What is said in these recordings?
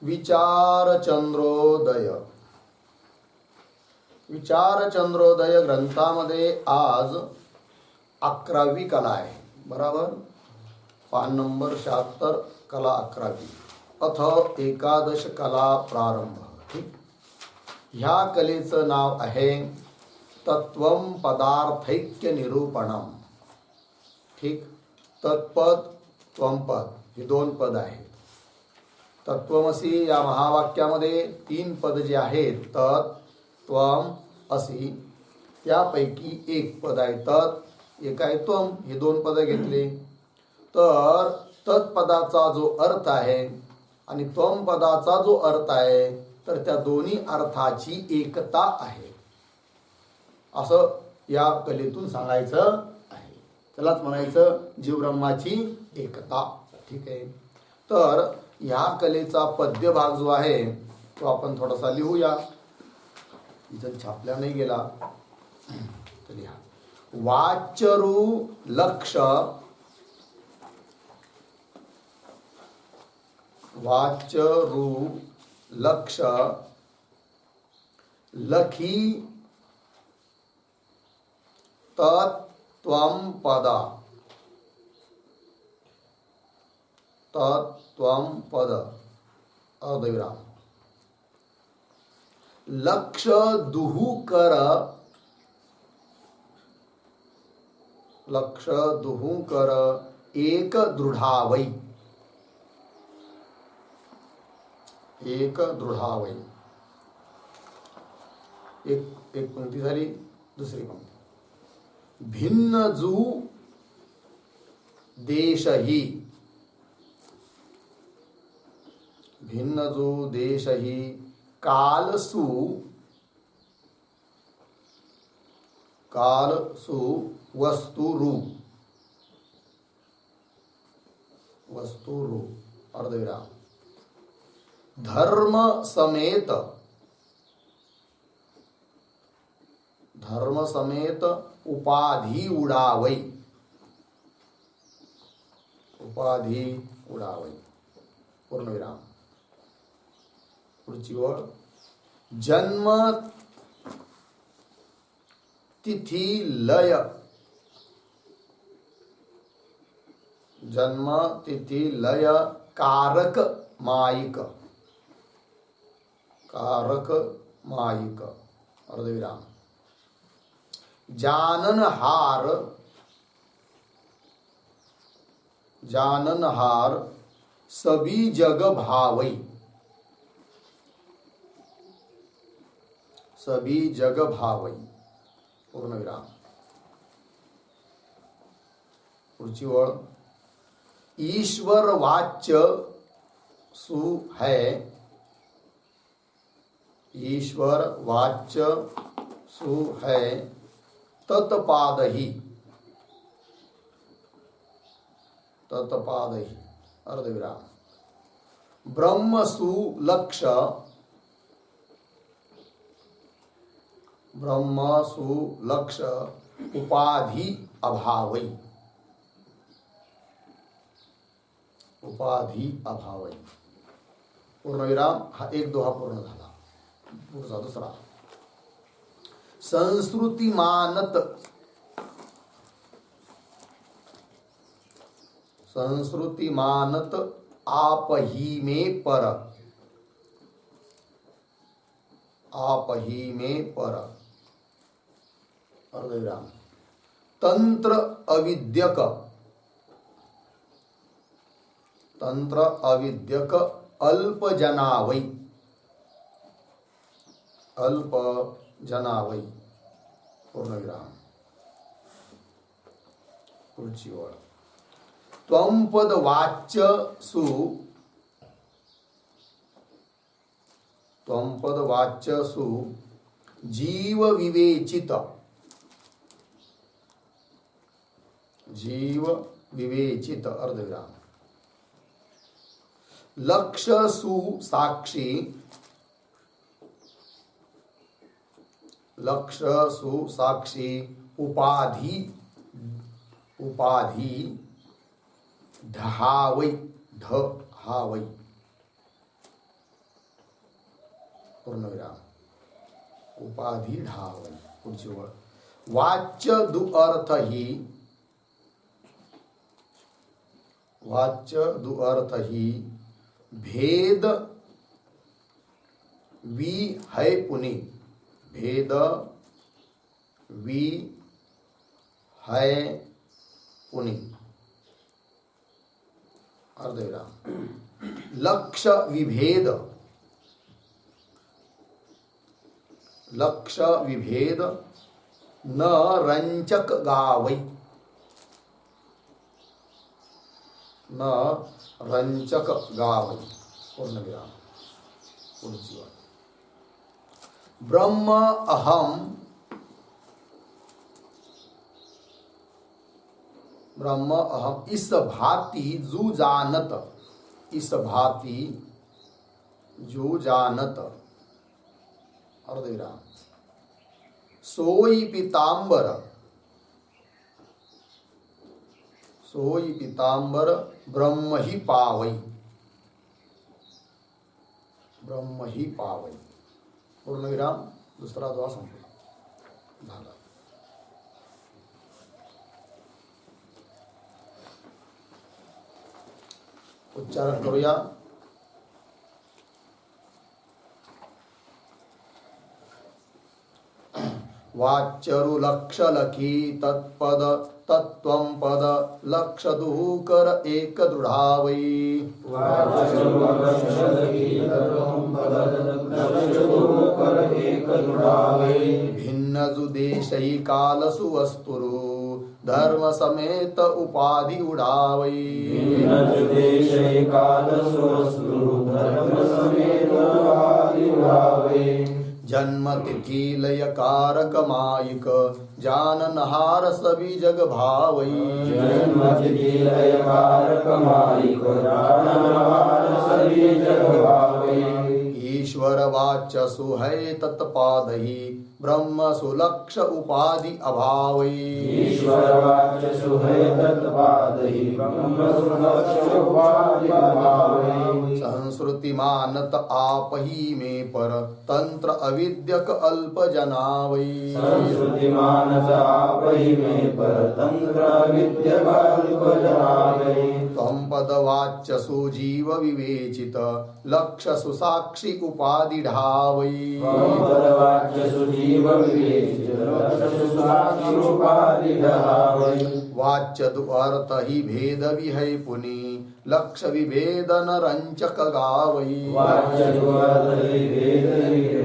विचारचंद्रोदय. विचारचंद्रोदय ग्रंथामध्ये आज 11वी कला आहे. बराबर. पान नंबर 76 कला 11वी. अथ एकादश कला प्रारंभ. ठीक. ह्या कलेचं नाव आहे तत्वम पदार्थैक्य निरूपणम. ठीक. तत्पद त्वमपद हे 2 पद आहेत. तत्वमसी या महावाक्यामध्ये 3 पद जे आहेत तत् त्वम असी, त्यापैकी एक पद आहे तत्, एक आहे त्वम. हे 2 पद घेतले तर तत्पदाचा जो अर्थ आहे आणि त्वम पदाचा जो अर्थ आहे तर त्या दोन्ही अर्थाची एकता आहे असं या कलेतून सांगायचं आहे. त्यालाच म्हणायचं जीवब्रह्माची एकता. ठीक आहे. तर ह्या कलेचा पद्य भाग जो आहे तो आपण थोडासा लिहूया. इथं छापल्या नाही गेला तर लिहा. वाच्यरू लक्ष, वाच्यरू लक्ष लखी तत्त्वम पदा. तत्त्वम पद अर्धविराम. लक्ष दुहू कर, लक्ष दुहू कर एक दृढावै. एक दृढावै. एक पंक्ती झाली. दुसरी पंक्ती. भिन्न जू देशही, भिन्न जो देशही कालसु, कालसु वस्तुरू, वस्तुरू अर्धविराम. धर्म समेत, धर्म समेत उपाधी उडावै, उपाधी उडावै पूर्णविराम. पुढची ओळ. जन्म तिथी लय, जन्म तिथी लय कारक मायिक, कारक मायिक अर्धविराम. जाननहार, जाननहार सभी जग भावै, सभी जग भावै पूर्णविराम. पुढची ओळ. ईश्वर वाच्य सु है, ईश्वर वाच्य सु है तत्पादही, तत्पादही अर्धविराम. ब्रह्म सु लक्ष, ब्रह्म सु लक्ष उपाधि अभावै, उपाधि अभावै पूर्णविराम. हा एक दोहा पूर्ण झाला. पुढचा दुसरा. संस्कृती मानत, संस्कृती मानत आप ही में पर, आप ही में पर अर्धविराम. तंत्र अविद्यक, तंत्र अविद्यक अल्प जनावै, अल्प जनावै पूर्णविराम. पुढची ओळ. त्वंपद वाच्य सु, त्वंपद वाच्य सु जीव विवेचित, जीव विवेचित अर्धविराम. लक्ष सु साक्षी, लक्ष सु साक्षी उपाधि, उपाधि ढहावै, ढहावै पूर्णविराम. उपाधी ढावई. पुढची ओळ. वाच्य दुअर्थ ही, वाच्य दुअर्थ ही भेद वि है पुनि. भेद वि है पुनि. अर्धविराम. लक्ष्य विभेद, लक्ष्य विभेद न रंचक गावई. न रंचक गावई. पूर्णविराम. पुढची वाट. ब्रह्म अहम, ब्रह्म अहम इस भांति जू जानत. इस भांति जो जानत. अर्धविराम. सोई पीतांबर, सोई पीतांबर ब्रह्म ही पावई. ब्रह्म ही पावई. पूर्णविराम. दुसरा दुआ संपला. झाला. उच्चारण करूया. वाच्यरु लक्ष लखी तत्पद तत्त्वं पद लक्ष दुकर एक दृढावै. भिन्न जुदेशै काल सुवस्तुरु धर्म समेत उपाधि उडावै. जन्म तिथि लय कारक मायिक जाननहार सभी जग भावई. जन्म तिथि लय कारक मायिक जाननहार सभी जग भावई. ईश्वर वाच्य सुहै तत्पादहि ब्रह्म सुलक्ष उपाधि अभावै. ईश्वर वाच्य सुहै तत्पादहि ब्रह्म सुलक्ष उपाधि अभावै. संस्कृति मानत आप ही में पर तंत्र अविद्यक अल्प जनावै. संस्कृति मानत आप ही में पर तंत्र अविद्यक अल्प जनावै. त्वं पदवाच्य सुजीव विवेचित लक्ष सुसाक्षी उपाधि ढावै. पदवाच्य सुजीव विवेचित लक्ष सुसाक्षी उपाधि ढावै. वाच्य दुअर्थ ही भेद विहै पुनि लक्ष विभेदन रंचक गावै. वाच्य दुअर्थ ही भेद विहै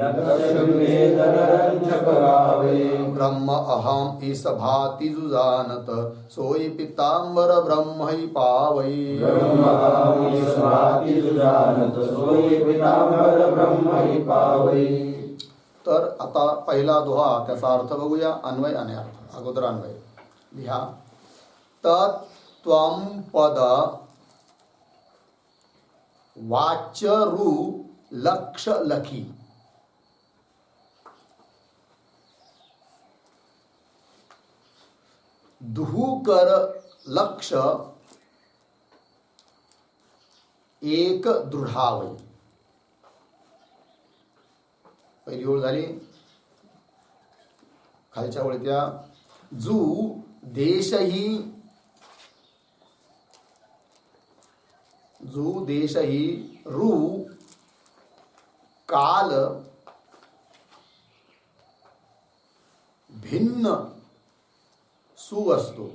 लक्ष विभेदन रंचक गावै. ब्रह्म अहम इस भांति जुजानत सोई पीतांबर ब्रह्म ही पावै. ब्रह्म अहम इस भांति जुजानत सोई पीतांबर ब्रह्म ही पावै. तर आता पहिला दोहा त्याचा अर्थ बघूया. अन्वय आणि अर्थ. अगोदर अन्वय लिहा. तत्त्वं पद वाच्य रु लक्ष लखी. दुहूकर लक्ष एक दृढावै. पहिली ओळ झाली. खालच्या ओळीतल्या जू देशही, जू देशही रु काल भिन्न सुवस्तु.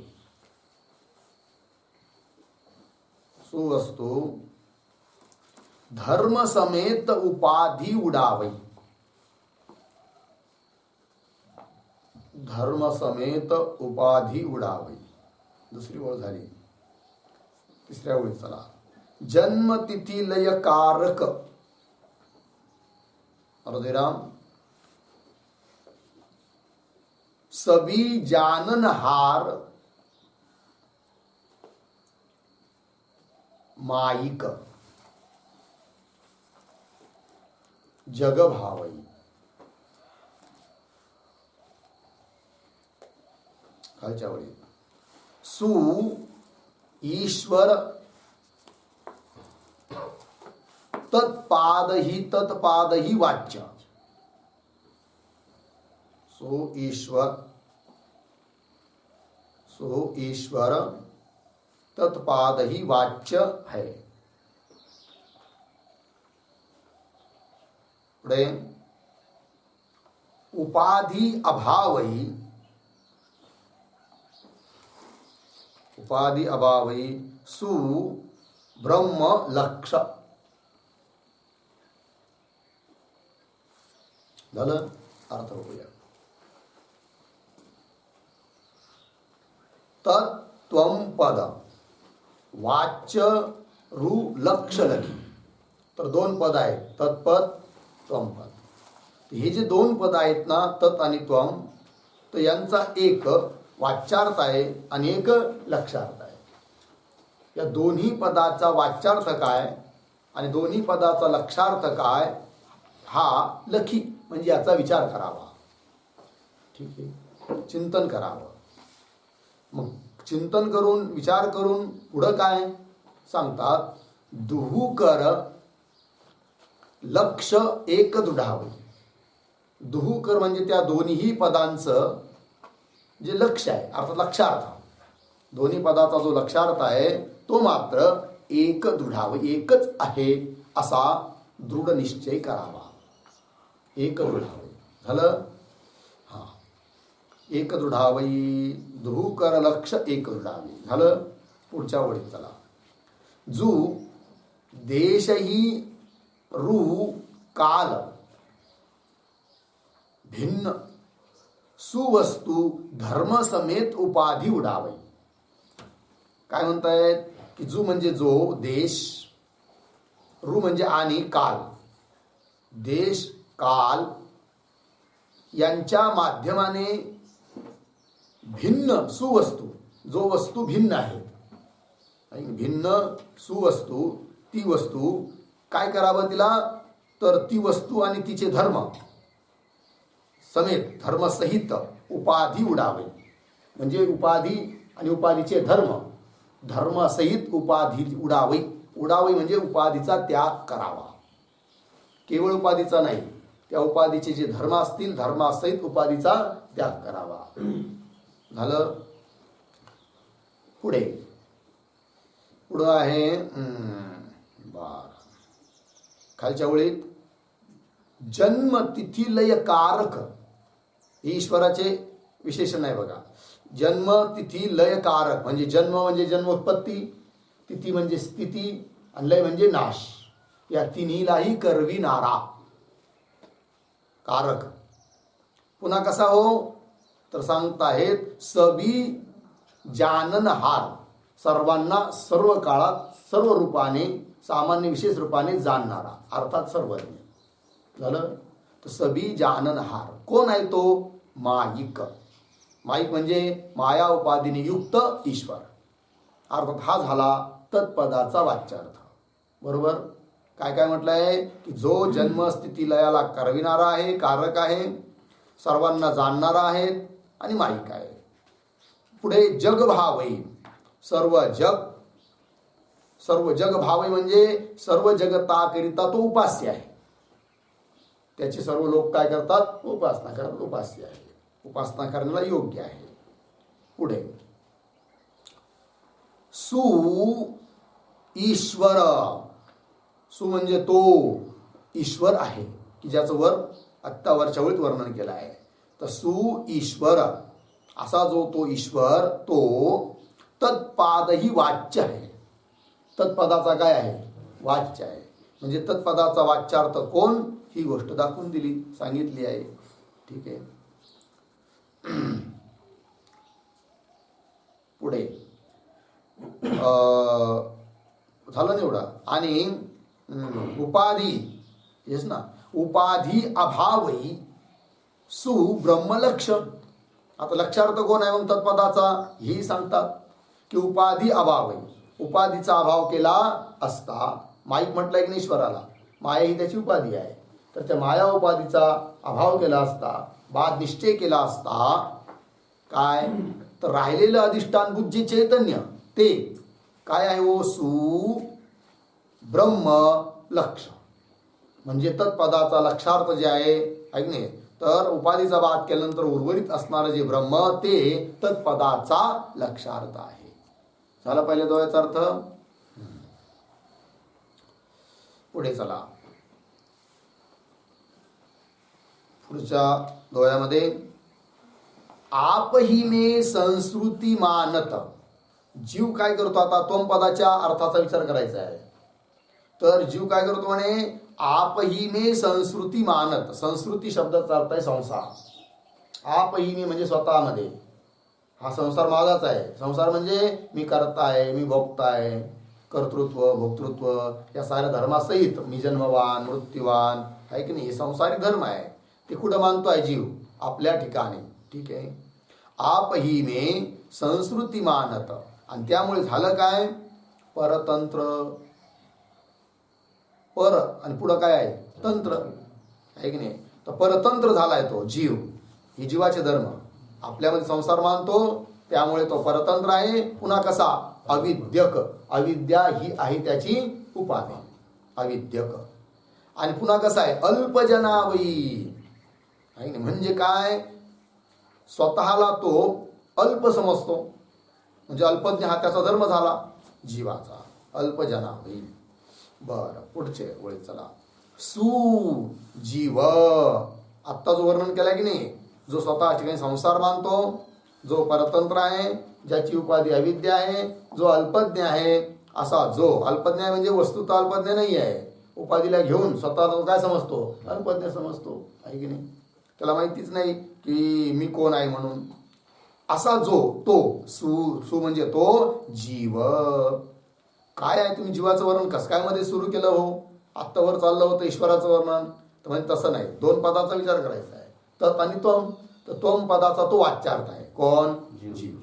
सुवस्तु धर्म समेत उपाधि उडावै. धर्म समेत उपाधि उडावै. दुसरी ओळ झाली. तिसऱ्या ओळीत चला. जन्म तिथि लय कारक. अर्धविराम. सभी जाननहार मायिक जग भावई. खालच्या वळी. सु ईश्वर तत्पादही वाच्य. सो ईश्वर तत्पादही वाच्य है. पुढे उपाधि अभावई सु ब्रह्म लक्ष. झालं. अर्थ बघूया. तत्त्वम पद वाच्य रु लक्ष लगी. तर दोन पद आहेत, तत्पद त्वम पद. हे जे दोन पद आहेत ना, तत् आणि त्वम, तर यांचा एक वाच्यार्थ आहे आणि एक लक्षार्थ आहे. या दोन्ही पदाचा वाच्यार्थ काय आणि दोन्ही पदाचा लक्षार्थ काय हा लखी म्हणजे याचा विचार करावा. ठीक आहे, चिंतन करावं. मग चिंतन करून विचार करून पुढं काय सांगतात, दुहूकर लक्ष एक दृढावे. दुहूकर म्हणजे त्या दोन्ही पदांचं जे लक्ष आहे अर्थात लक्षार्थ, दोन्ही पदाचा जो लक्षार्थ आहे तो मात्र एक दृढावे, एकच आहे असा दृढ निश्चय करावा. एक दृढावे झालं. हा, एक दृढावई दुहूकर लक्ष एक दृढावे झालं. पुढच्या ओळीत चला. जू देशही रु काल भिन्न सुवस्तू धर्म समेत उपाधी उडावे. काय म्हणतायत की जू म्हणजे जो, देश, रु म्हणजे आणि, काल, देश काल यांच्या माध्यमाने भिन्न सुवस्तू, जो वस्तू भिन्न आहे, भिन्न सुवस्तू, ती वस्तू काय करावं तिला, तर ती वस्तू आणि तिचे धर्म समेत, धर्मसहित उपाधी उडावे. म्हणजे उपाधी आणि उपाधीचे धर्म, धर्मसहित उपाधी उडावे. उडावे म्हणजे उपाधीचा त्याग करावा. केवळ उपाधीचा नाही, त्या उपाधीचे जे धर्म असतील धर्मासहित उपाधीचा त्याग करावा. झालं. पुढे पुढं आहे 12 खालच्या ओळीत जन्मतिथी लयकारक. हे ईश्वराचे विशेषण आहे बघा. जन्म तिथी लयकारक म्हणजे जन्म म्हणजे जन्मोत्पत्ती, तिथी म्हणजे स्थिती आणि लय म्हणजे नाश. या तिन्हीलाही करविणारा कारक. पुन्हा कसा हो, तर सांगताहेत सबी जाननहार, सर्वांना सर्व काळात सर्व रूपाने सामान्य विशेष रूपाने जाणणारा अर्थात सर्वज्ञ. झालं. तर सबी जाननहार कोण आहे तो, माईक. माईक म्हणजे माया उपाधीने युक्त ईश्वर. अर्थात हा झाला तत्पदाचा वाच्यार्थ. बरोबर. काय काय म्हटलंय की जो जन्म स्थिती लयाला करविणारा आहे, कारक आहे, सर्वांना जाणणारा आहे आणि माईक आहे. पुढे जगभावई, सर्व जग भावई म्हणजे सर्व जगताकरिता तो उपास्य आहे. त्याची सर्व लोक काय करतात, उपासना करतात. उपास्य आहे, उपासना करण्याला योग्य आहे. पुढे सु ईश्वर. सु म्हणजे तो ईश्वर आहे की ज्याचं आत्ता वरच्या ओळीत वर्णन केलं आहे. तर सु ईश्वर असा जो तो ईश्वर तो तत्पादही वाच्य आहे. तत्पदाचा काय आहे, वाच्य आहे. म्हणजे तत्पदाचा वाच्यार्थ कोण ही गोष्ट दाखवून दिली, सांगितली आहे. ठीक आहे. पुढे झालं एवढं. आणि उपाधी येस ना, उपाधी अभावही सु ब्रह्मलक्ष. आता लक्षार्थ कोण आहे मग तत्पदाचा, ही सांगतात की उपाधी अभावही, उपाधीचा अभाव केला असता, माईक म्हटलंय की ईश्वराला, माया ही त्याची उपाधी आहे, तर त्या माया उपाधीचा अभाव केला असता, बाद निश्चय केला असता, काय तर राहिलेलं अधिष्ठान बुद्धी चैतन्य ते काय आहे, ओ सु ब्रह्म लक्ष. म्हणजे तत्पदाचा लक्षार्थ जे आहे ऐक नाही, तर उपाधीचा बाद केल्यानंतर उर्वरित असणारं जे ब्रह्म ते तत्पदाचा लक्षार्थ आहे. झाला पहिले द्वयाचा अर्थ. पुढे चला, पुढच्या द्वयामध्ये आपही मे संस्कृती मानत. जीव काय करतो, आता त्वम पदाच्या अर्थाचा विचार करायचा आहे. तर जीव काय करतो म्हणे, आपही मे संस्कृती मानत. संस्कृती शब्दाचा अर्थ आहे संसार. आपही मे म्हणजे स्वतःमध्ये, हा संसार माझाच आहे. संसार म्हणजे मी करता आहे, मी भोगता आहे, कर्तृत्व भोक्तृत्व या साऱ्या धर्मासहित मी जन्मवान मृत्यूवान आहे की नाही, हे संसारिक धर्म आहे. ते कुठं मानतो आहे जीव, आपल्या ठिकाणी. ठीक आहे. आपही मे संस्कृती मानत. आणि त्यामुळे झालं काय, परतंत्र. पर आणि पुढं काय आहे, तंत्र आहे की नाही. तर परतंत्र झालाय तो जीव. ही जीवाचे धर्म. आपल्यामध्ये संसार मानतो त्यामुळे तो परतंत्र आहे. पुन्हा कसा, अविद्यक. अविद्या ही आहे त्याची उपाधी, अविद्यक. आणि पुन्हा कसा आहे, अल्पजनावयी आहे की. म्हणजे काय, स्वतःला तो अल्प समजतो. म्हणजे अल्पज्ञ हा त्याचा धर्म झाला जीवाचा, अल्पजनावयी. बरं, पुढचे ओळी चला. सुजीव. आत्ता जो वर्णन केला की नाही, जो स्वतः ठिकाणी संसार मानतो, जो परतंत्र आहे, ज्याची उपाधी अविद्या आहे, जो अल्पज्ञ आहे, असा जो अल्पज्ञ आहे म्हणजे वस्तुतः अल्पज्ञ नाही आहे, उपाधीला घेऊन स्वतः काय समजतो, अल्पज्ञ समजतो आहे की नाही. त्याला माहितीच नाही की मी कोण आहे म्हणून. असा जो तो सु म्हणजे तो जीव. काय आहे, तुम्ही जीवाचं वर्णन कसं काय मध्ये सुरू केलं हो, आत्ता वर चाललं होतं ईश्वराचं वर्णन. तर म्हणजे तसं नाही, दोन पदाचा विचार करायचा आहे, तत् आणि त्वम. तर त्वम पदाचा तो वाच्यार्थ आहे, कोण, जीव.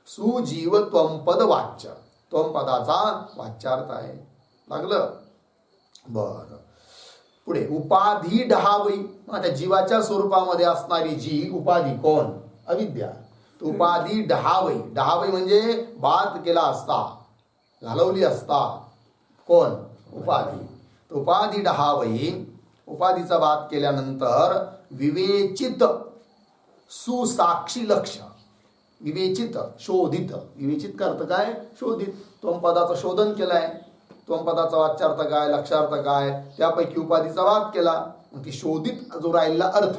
सुजीव त्वम पद वाच्य, त्वम पदाचा वाच्यार्थ आहे. लागलं. बर, पुढे उपाधी डहावई. त्या जीवाच्या स्वरूपामध्ये असणारी जी उपाधी कोण, अविद्या. उपाधी डहावई. डहावई म्हणजे बाद केला असता, घालवली असता, कोण, उपाधी. उपाधी डहावई. उपाधीचा बाद केल्यानंतर विवेचित सुसाक्षी लक्ष. विवेचित शोधित. विवेचित का अर्थ काय, शोधित. त्वम पदाचं शोधन केलंय. त्वम पदाचा वाच्यार्थ काय, लक्षार्थ काय, त्यापैकी उपाधीचा वाद केला. मग ती शोधित जो राहिलेला अर्थ,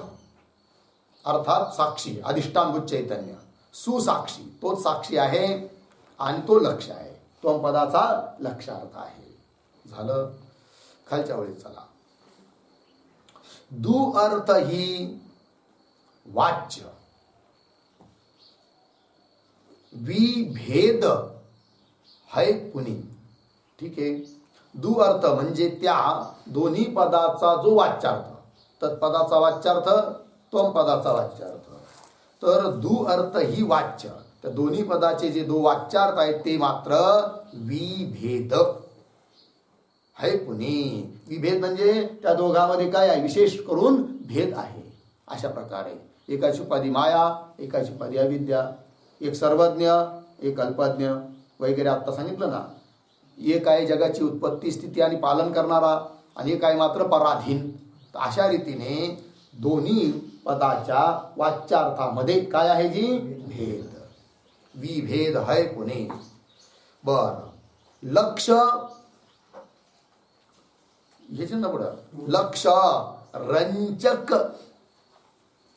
अर्थात साक्षी, अधिष्ठानभूत चैतन्य, सुसाक्षी, तोच साक्षी आहे आणि तो लक्ष आहे. त्वम पदाचा लक्षार्थ आहे. झालं. खालच्या वेळी चला. दु अर्थ ही वाच्य. विभेद है कुणी. ठीक आहे. दु अर्थ म्हणजे त्या दोन्ही पदाचा जो वाच्यार्थ, तत्पदाचा वाच्यार्थ, त्वम पदाचा वाच्यार्थ. तर दु अर्थ ही वाच्य. त्या दोन्ही पदाचे जे दो वाच्यार्थ आहेत ते मात्र विभेद है कुणी. विभेद म्हणजे त्या दोघांमध्ये काय आहे, विशेष करून भेद आहे. अशा प्रकारे एकाची उपाधी माया, एकाची उपाधी अविद्या, एक सर्वज्ञ, एक अल्पज्ञ वगैरे आत्ता सांगितलं ना. एक आहे जगाची उत्पत्ती स्थिती आणि पालन करणारा, आणि एक आहे मात्र पराधीन. तर अशा रीतीने दोन्ही पदाच्या वाच्यार्थामध्ये काय आहे, जी भेद. विभेद है कुणी. बर, लक्ष घ्यायचे ना पुढं. लक्ष रंजक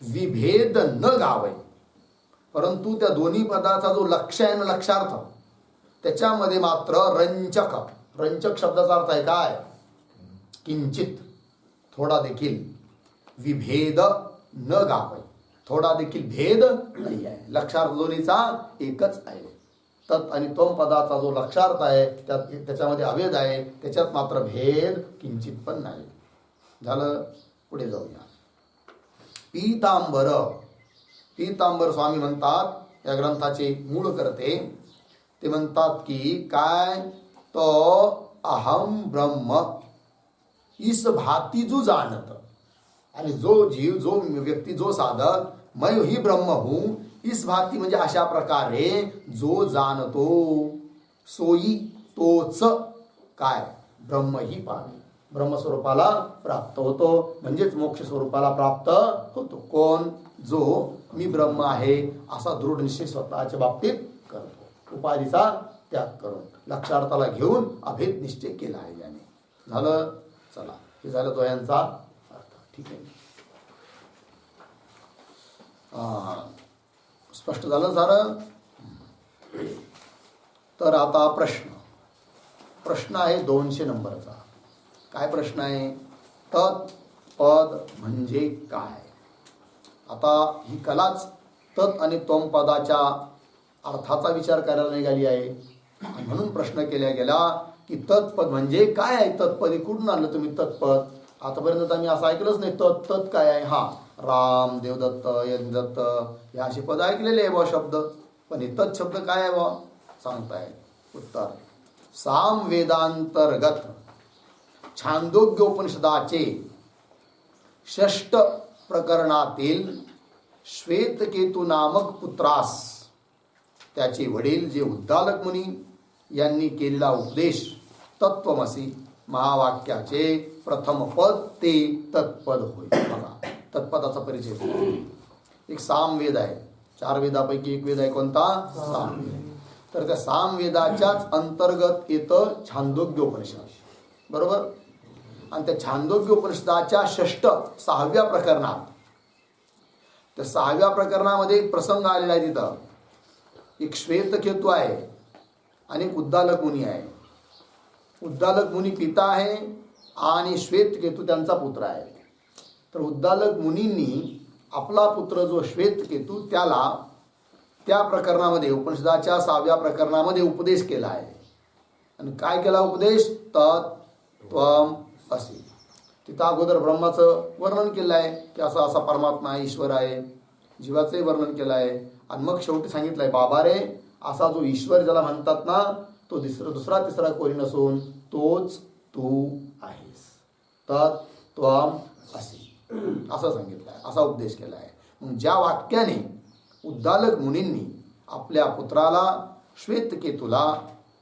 विभेद न गावे. परंतु त्या दोन्ही पदाचा जो लक्ष आहे ना, लक्षार्थ, त्याच्यामध्ये मात्र रंजक. रंजक शब्दाचा अर्थ आहे काय, किंचित, थोडा देखील. विभेद न गावे, थोडा देखील भेद नाही आहे. लक्षार्थ दोन्हीचा एकच आहे. तत् आणि त्वम पदाचा जो लक्षार्थ आहे त्याच्यामध्ये अभेद आहे, त्याच्यात मात्र भेद किंचित पण नाही. झालं. पुढे जाऊया. पीतांबर. पीतांबर स्वामी म्हणतात, या ग्रंथाचे मूळ करते, ते म्हणतात की काय, तो अहम ब्रह्म इस भाती जो जाणत. आणि जो जीव, जो व्यक्ती, जो साधक, मैं ही ब्रह्म हूं इस भाती म्हणजे अशा प्रकारे जो जाणतो, सोयी तोच काय, ब्रह्म ही पावे. ब्रह्मस्वरूपाला प्राप्त होतो, म्हणजेच मोक्ष स्वरूपाला प्राप्त होतो. कोण? जो मी ब्रह्म आहे असा दृढ निश्चय स्वतःच्या बाबतीत करतो, उपाधीचा त्याग करून लक्षार्थाला घेऊन अभेद निश्चय केला आहे याने. झालं. चला, हे झालं द्वयांचा अर्थ. ठीक आहे. स्पष्ट झालं सारं. तर आता प्रश्न आहे 200 नंबरचा. काय प्रश्न आहे? तत्पद म्हणजे काय? आता ही कलाच तत् आणि त्वम पदाच्या अर्थाचा विचार करायला निघाली आहे. म्हणून प्रश्न केला गेला की तत्पद म्हणजे काय आहे? तत्पद हे कुठून आणलं तुम्ही तत्पद? आतापर्यंत आम्ही असं ऐकलंच नाही. तत् काय आहे? हा, राम, देवदत्त, यज्ञदत्त हे असे पद ऐकलेले आहे बा शब्द. पण हे तत् शब्द काय आहे बा सांगताय? उत्तर, सामवेदांतर्गत छांदोग्योपनिषदाचे 6 प्रकरणातील श्वेतकेतू नामक पुत्रास त्याचे वडील जे उद्दालक मुनी यांनी केलेला उपदेश तत्वमसी महावाक्याचे प्रथम पद ते तत्पद होय. बघा, तत्पदाचा परिचय. एक सामवेद आहे. 4 वेदापैकी एक वेद आहे. कोणता? सामवेद. तर त्या सामवेदाच्याच अंतर्गत येतं छांदोग्योपनिषद. बरोबर. आणि त्या छांदोग्योपनिषदाच्या 6व्या प्रकरणात, त्या 6व्या प्रकरणामध्ये एक प्रसंग आलेला आहे. तिथं एक श्वेतकेतू आहे आणि एक उद्दालक मुनी आहे. उद्दालक मुनी पिता आहे आणि श्वेतकेतू त्यांचा पुत्र आहे. तर उद्दालक मुनींनी आपला पुत्र जो श्वेतकेतू त्याला त्या प्रकरणामध्ये उपनिषदाच्या 6व्या प्रकरणामध्ये उपदेश केला आहे. आणि काय केला उपदेश? तत्त्वम असे. तिथं अगोदर ब्रह्माचं वर्णन केलं आहे की असा असा परमात्मा आहे, ईश्वर आहे. जीवाचंही वर्णन केलं आहे. आणि मग शेवटी सांगितलं आहे, बाबा रे, असा जो ईश्वर ज्याला म्हणतात ना, तो दुसरा तिसरा कोणी नसून तोच तू आहेस. तत्त्वम असे असं सांगितलं आहे, असा उपदेश केला आहे. मग ज्या वाक्याने उद्दालक मुनींनी आपल्या पुत्राला श्वेतकेतूला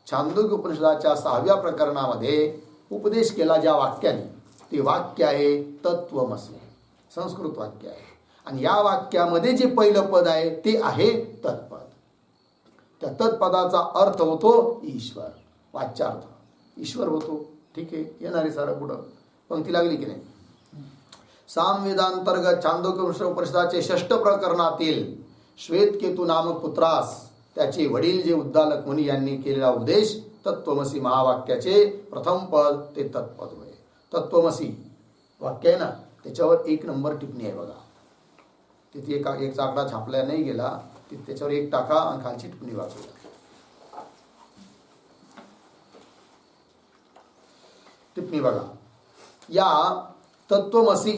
छांदोग्य उपनिषदाच्या 6व्या प्रकरणामध्ये उपदेश केला, ज्या वाक्याने, ते वाक्य आहे तत्वमसी. संस्कृत वाक्य आहे. आणि या वाक्यामध्ये जे पहिलं पद आहे ते आहे तत्पद. त्या तत्पदाचा अर्थ होतो ईश्वर. वाच्यार्थ ईश्वर होतो. ठीक आहे. येणारी सारं पुढं पंक्ती लागली की नाही? सामवेदांतर्गत छांदोग्य उपनिषदाचे 6 प्रकरणातील श्वेतकेतू नामक पुत्रास त्याचे वडील जे उद्दालक मुनी यांनी केलेला उपदेश तत्वमसी महावाक्याचे प्रथम पद ते तत्पद होय. तत्वमसी वाक्य आहे ना, त्याच्यावर 1 नंबर टिप्पणी आहे बघा. तिथे एक आकडा छापला नाही गेला, त्याच्यावर 1 टाका आणि खालची टिप्पणी वाचूया. टिप्पणी बघा. या तत्वमसी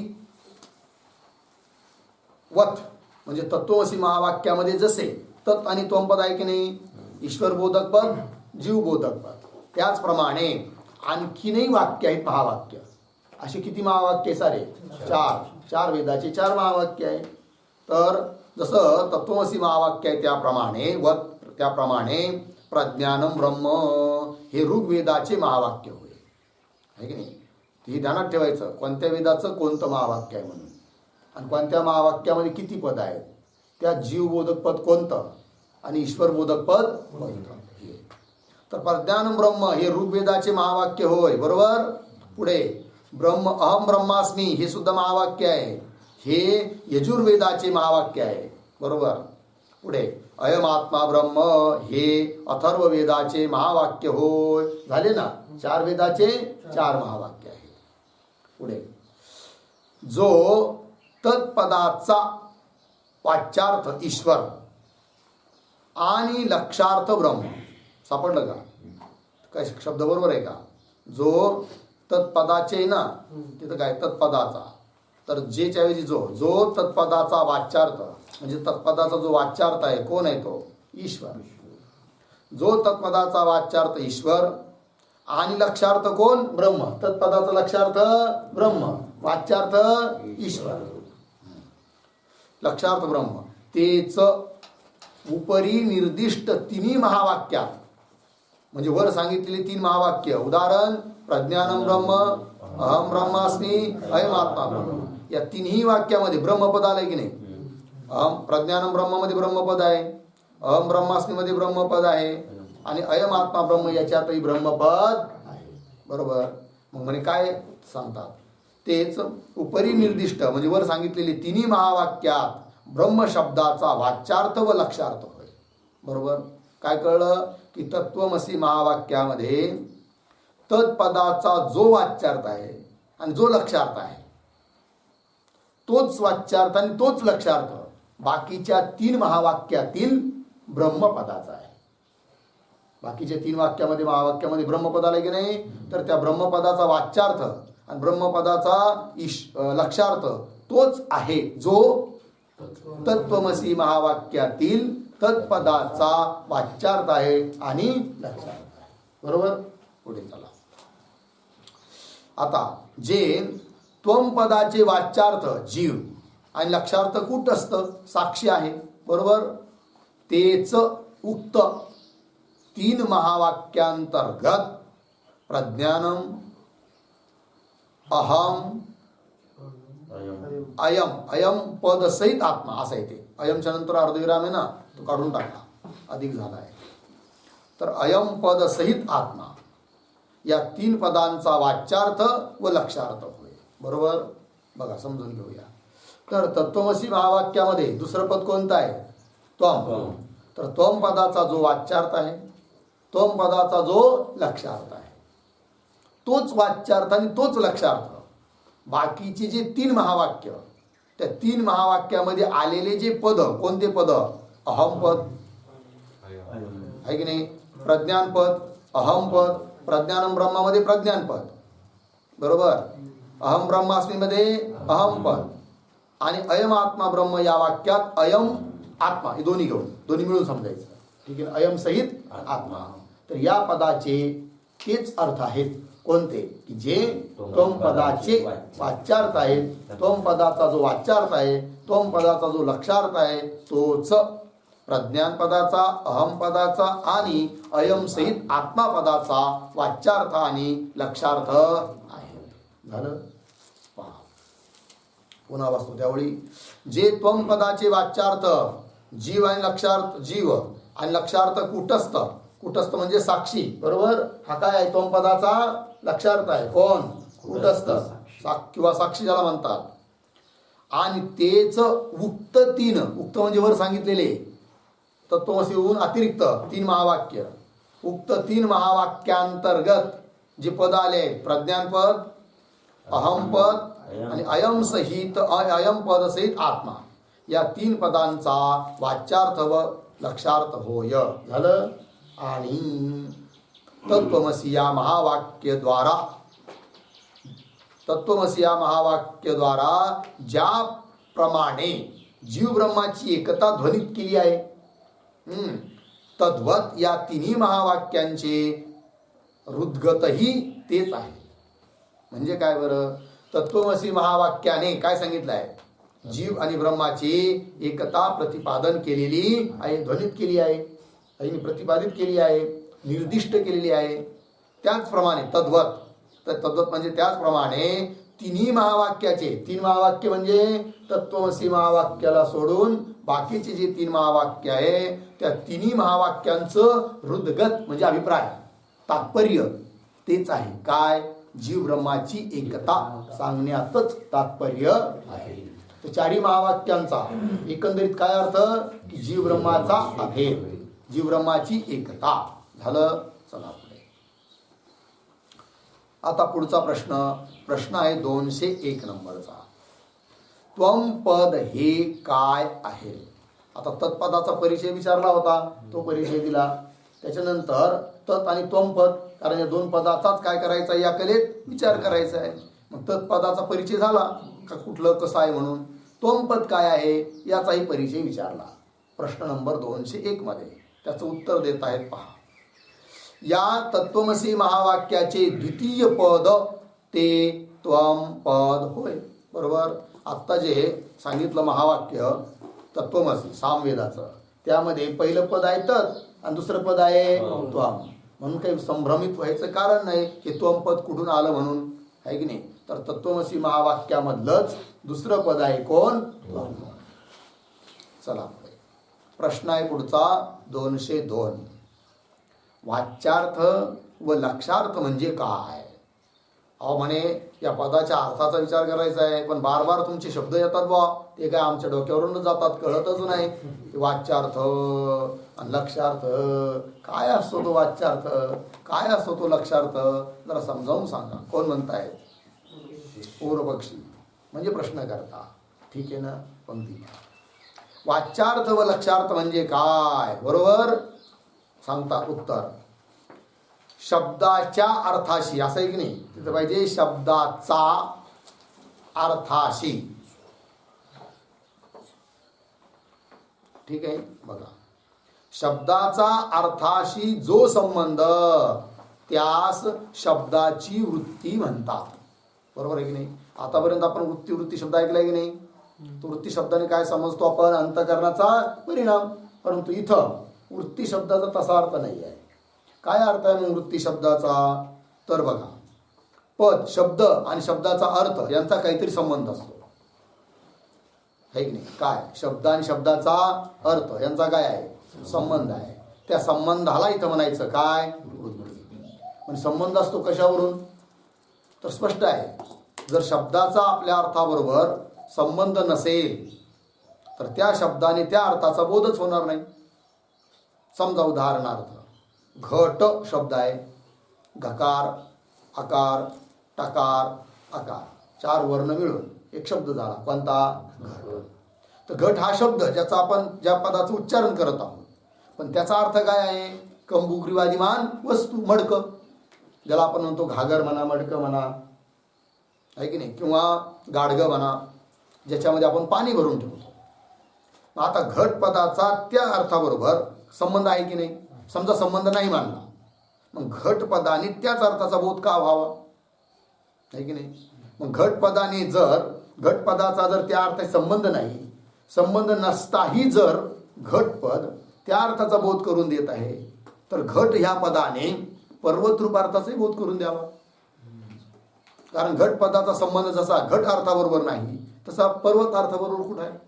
वत म्हणजे तत्वमसी महावाक्यामध्ये जसे तत् आणि त्वमपद आहे की नाही, ईश्वर बोधक पद, जीव बोधक पद, त्याचप्रमाणे आणखीनही वाक्य आहेत महावाक्य. असे किती महावाक्य सारे? 4 वेदाचे 4 महावाक्य आहे. तर जसं तत्वमसी महावाक्य आहे त्याप्रमाणे प्रज्ञानम ब्रह्म हे ऋग्वेदाचे महावाक्य होय. आहे की नाही? हे ध्यानात ठेवायचं, कोणत्या वेदाचं कोणतं महावाक्य आहे म्हणून. आणि कोणत्या महावाक्यामध्ये किती पद आहेत, त्यात जीवबोधक पद कोणतं आणि ईश्वरबोधक पद कोणतं. तर प्रज्ञानम ब्रह्म हे ऋग्वेदाचे महावाक्य होय. बरोबर. पुढे ब्रह्म अहम ब्रह्मास्मी हे सुद्धा महावाक्य आहे. हे यजुर्वेदाचे महावाक्य आहे. बरोबर. पुढे अयम आत्मा ब्रह्म हे अथर्ववेदाचे महावाक्य होय. झाले ना? 4 वेदाचे 4 महावाक्य आहेत. पुढे जो तत्पदाचा वाच्यार्थ ईश्वर आणि लक्षार्थ ब्रह्म सापडलं का? काय शब्द बरोबर आहे का? जो तत्पदाचे ना, तिथं काय तत्पदाचा, तर जेच्या ऐवजी जो तत्पदाचा वाच्यार्थ म्हणजे तत्पदाचा जो वाच्यार्थ आहे कोण आहे तो? ईश्वर. जो तत्पदाचा वाच्यार्थ ईश्वर आणि लक्षार्थ कोण? ब्रह्म. तत्पदाचा लक्षार्थ ब्रह्म, वाच्यार्थ ईश्वर, लक्षार्थ ब्रह्म. तेच उपरी निर्दिष्ट 3 महावाक्यात म्हणजे वर सांगितलेली 3 महावाक्य, उदाहरण प्रज्ञानम ब्रह्म, अहम ब्रह्मास्मी अयम आत्मा ब्रह्म. या तिन्ही वाक्यामध्ये ब्रह्मपद आलंय की नाही? अहम प्रज्ञानम ब्रह्मामध्ये ब्रह्मपद आहे, अहम ब्रह्मास्मी मध्ये ब्रह्मपद आहे आणि अयम आत्मा ब्रह्म याच्यातही ब्रह्मपद आहे. बरोबर. मग म्हणे काय सांगतात? तेच उपरी निर्दिष्ट म्हणजे वर सांगितलेले तिन्ही महावाक्यात ब्रह्म शब्दाचा वाच्यार्थ व लक्षार्थ होय. बरोबर. काय कळलं? की तत्वमसी महावाक्यामध्ये तत्पदाचा जो वाच्यार्थ आहे आणि जो लक्षार्थ आहे तोच वाच्यार्थ आणि तोच लक्षार्थ बाकीच्या 3 महावाक्यातील ब्रह्मपदाचा आहे. बाकीच्या 3 वाक्यामध्ये महावाक्यामध्ये ब्रह्मपद आले की नाही, तर त्या ब्रह्मपदाचा वाच्यार्थ आणि ब्रह्मपदाचा लक्षार्थ तोच आहे जो तत्वमसी महावाक्यातील तत्पदाचा वाच्यार्थ आहे आणि लक्षार्थ आहे. बरोबर. पुढे चला. आता जे त्वम पदाचे वाच्यार्थ जीव आणि लक्षार्थ कूटस्थ साक्षी आहे. बरोबर. तेच उक्त 3 महावाक्यांतर्गत प्रज्ञानम अहम अयम अयम पद सहित आत्मा असं आहे. ते अयमच्या नंतर अर्धविराम आहे ना, तो काढून टाकला, अधिक झाला आहे. तर अयम पद सहित आत्मा या 3 पदांचा वाच्यार्थ व लक्षार्थ होय. बरोबर. बघा समजून घेऊया. तर तत्वमसी महावाक्यामध्ये दुसरं पद कोणतं आहे? त्वम. तर त्वम पदाचा जो वाच्यार्थ आहे, त्वम पदाचा जो लक्षार्थ आहे, तोच वाच्यार्थ आणि तोच लक्षार्थ बाकीचे जे 3 महावाक्य, त्या 3 महावाक्यामध्ये आलेले जे पद, कोणते पद? अहम पद आहे की नाही, प्रज्ञान पद, अहम पद, प्रज्ञानम ब्रह्मामध्ये प्रज्ञान पद. बरोबर. अहम ब्रह्मास्मी मध्ये अहम पद आणि अयम आत्मा ब्रह्म या वाक्यात अयम आत्मा हे दोन्ही घेऊन, दोन्ही मिळून समजायचं. ठीक आहे. अयम सहित आत्मा. तर या पदाचे तेच अर्थ आहेत. कोणते? की जे त्वम पदाचे वाच्यार्थ आहेत. त्वम पदाचा जो वाच्यार्थ आहे, त्वम पदाचा जो लक्षार्थ आहे, तोच प्रज्ञान पदाचा, अहम पदाचा आणि अयम सहित आत्मा पदाचा वाच्यार्थ आणि लक्षार्थ आहे. झालं. पहा पुन्हा वाचतो. त्यावेळी जे त्वम पदाचे वाच्यार्थ जीव आणि लक्षार्थ, जीव आणि लक्षार्थ कूटस्थ, कूटस्थ म्हणजे साक्षी. बरोबर. हा काय आहे? त्वम पदाचा लक्षार्थ आहे. कोण? कूटस्थ किंवा साक्षी ज्याला म्हणतात. आणि तेच उक्त 3, उक्त म्हणजे वर सांगितलेले तत्वमसीहून अतिरिक्त 3 महावाक्य, उक्त 3 महावाक्यांतर्गत जे पद आले, प्रज्ञान पद, अहम पद आणि अयम सहित अयम पद सहित आत्मा, या 3 पदांचा वाच्यार्थ व लक्षार्थ होय. झालं. आणि तत्वमसी या महावाक्यद्वारा, तत्वमसी या महावाक्यद्वारा ज्याप्रमाणे जीव ब्रह्माची एकता ध्वनित केली आहे, तद्वत या 3 महावाक्यांचे हृद्गतही तेच आहे. म्हणजे काय बरं? तत्वमसी महावाक्याने काय सांगितलं आहे? जीव आणि ब्रह्माची एकता प्रतिपादन केलेली आहे, ध्वनित केली आहे, प्रतिपादित केली आहे, निर्दिष्ट केलेली आहे. त्याचप्रमाणे तद्वत, तर तद्वत म्हणजे त्याचप्रमाणे 3 महावाक्याचे, 3 महावाक्य म्हणजे तत्वमसी महावाक्याला सोडून बाकीचे जे 3 महावाक्य आहे, त्या 3 महावाक्यांचं हृदगत म्हणजे अभिप्राय, तात्पर्य तेच आहे. काय? जीव ब्रह्माची एकता सांगण्यातच तात्पर्य आहे. तर 4 महावाक्यांचा एकंदरीत काय अर्थ? की जीव ब्रह्माचा अभेद, जीव ब्रह्माची एकता. झालं. चला पुढे. आता पुढचा प्रश्न आहे 201 नंबरचा. त्वम पद हे काय आहे? आता तत्पदाचा परिचय विचारला होता, तो परिचय दिला. त्याच्यानंतर तत् आणि त्वम पद, कारण या 2 पदाचाच काय करायचा आहे, या कलेत विचार करायचा आहे. मग तत्पदाचा परिचय झाला का कुठलं कसं आहे म्हणून. त्वम पद काय आहे याचाही परिचय विचारला प्रश्न नंबर 201 मध्ये. त्याचं उत्तर देत आहेत पहा. या तत्वमसी महावाक्याचे द्वितीय पद ते त्वम पद होय. बरोबर. आत्ता जे सांगितलं महावाक्य तत्वमसी सामवेदाचं, त्यामध्ये पहिलं पद आहे तत् आणि दुसरं पद आहे त्वम. म्हणून काही संभ्रमित व्हायचं कारण नाही की त्वम पद कुठून आलं म्हणून. आहे की नाही. तर तत्त्वमसी महावाक्यामधलंच दुसरं पद आहे कोण? चला पुढे प्रश्न आहे पुढचा 202. वाच्यार्थ व लक्षार्थ म्हणजे काय? अहो म्हणे या पदाच्या अर्थाचा विचार करायचा आहे, पण बार बार तुमचे शब्द येतात बा, ते काय आमच्या डोक्यावरून जातात, कळतच नाही. वाच्यार्थ आणि लक्षार्थ काय असतो, तो वाच्यार्थ काय असतो, तो लक्षार्थ जरा समजावून सांगा. कोण म्हणताय? पूर्वपक्षी म्हणजे प्रश्नकर्ता. ठीक आहे ना. पंक्ती वाच्यार्थ व लक्षार्थ म्हणजे काय? बरोबर सांगतात उत्तर. शब्दाच्या अर्थाशी, असं आहे की नाही, तिथं पाहिजे शब्दाचा अर्थाशी. ठीक आहे. बघा, शब्दाचा अर्थाशी जो संबंध त्यास शब्दाची वृत्ती म्हणतात. बरोबर आहे की नाही. आतापर्यंत आपण वृत्ती शब्द ऐकलाय की नाही. तो वृत्ती शब्दाने काय समजतो आपण? अंतःकरणाचा परिणाम. परंतु इथं वृत्ती शब्दाचा तसा अर्थ नाही आहे. काय अर्थ आहे मग वृत्ती शब्दाचा? तर बघा, पद शब्द आणि शब्दाचा अर्थ यांचा काहीतरी संबंध असतो, है की नाही. काय? शब्द आणि शब्दाचा अर्थ यांचा काय आहे? संबंध आहे. त्या संबंधाला इथं म्हणायचं काय? वृत्ती. म्हणजे संबंध असतो कशावरून? तर स्पष्ट आहे, जर शब्दाचा आपल्या अर्थाबरोबर संबंध नसेल तर त्या शब्दाने त्या अर्थाचा बोधच होणार नाही. समजा उदाहरणार्थ घट शब्द आहे, घकार, अकार, टकार, अकार, 4 वर्ण मिळून एक शब्द झाला. कोणता? घट. तर घट हा शब्द ज्याचा आपण ज्या पदाचं उच्चारण करत आहोत, पण त्याचा अर्थ काय आहे? कंबुग्रीवादिमान वस्तू, मडकं, ज्याला आपण म्हणतो घागर म्हणा, मडकं म्हणा, आहे की नाही, किंवा गाडगं म्हणा, ज्याच्यामध्ये आपण पाणी भरून ठेवतो. आता घट पदाचा त्या अर्थाबरोबर संबंध आहे की नाही? समजा संबंध नाही मानला, मग घट पदाने त्याच अर्थाचा बोध का व्हावा, आहे की नाही. मग घट पदाने जर घट पदाचा जर त्या अर्थाचा संबंध नाही, संबंध नसताही जर घट पद त्या अर्थाचा बोध करून देत आहे, तर घट ह्या पदाने पर्वत रूप अर्थाचाही बोध करून द्यावा. कारण घट पदाचा संबंध जसा घट अर्थाबरोबर नाही, तसा पर्वत अर्थाबरोबर कुठं आहे?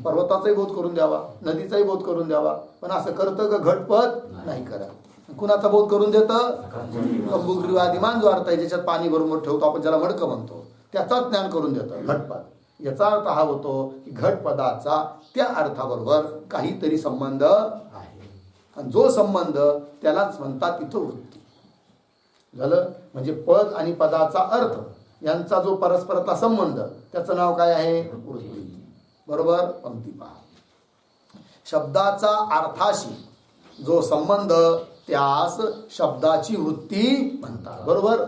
पर्वताचाही बोध करून द्यावा, नदीचाही बोध करून द्यावा. पण असं करतं का? घटपद नाही करत. कुणाचा बोध करून देतं? कंबुग्रीवादिमान जो अर्थ आहे, ज्याच्यात पाणी भरून ठेवतो आपण, ज्याला मडकं म्हणतो, त्याचाच ज्ञान करून देतं घटपद. याचा अर्थ हा होतो की घटपदाचा त्या अर्थाबरोबर काहीतरी संबंध आहे, आणि जो संबंध त्यालाच म्हणतात इथं वृत्ती. झालं. म्हणजे पद आणि पदाचा अर्थ यांचा जो परस्परातला संबंध, त्याचं नाव काय आहे? वृत्ती. बरोबर. पंक्ती पहा. शब्दाचा अर्थाशी जो संबंध त्यास शब्दाची वृत्ती म्हणतात. बरोबर.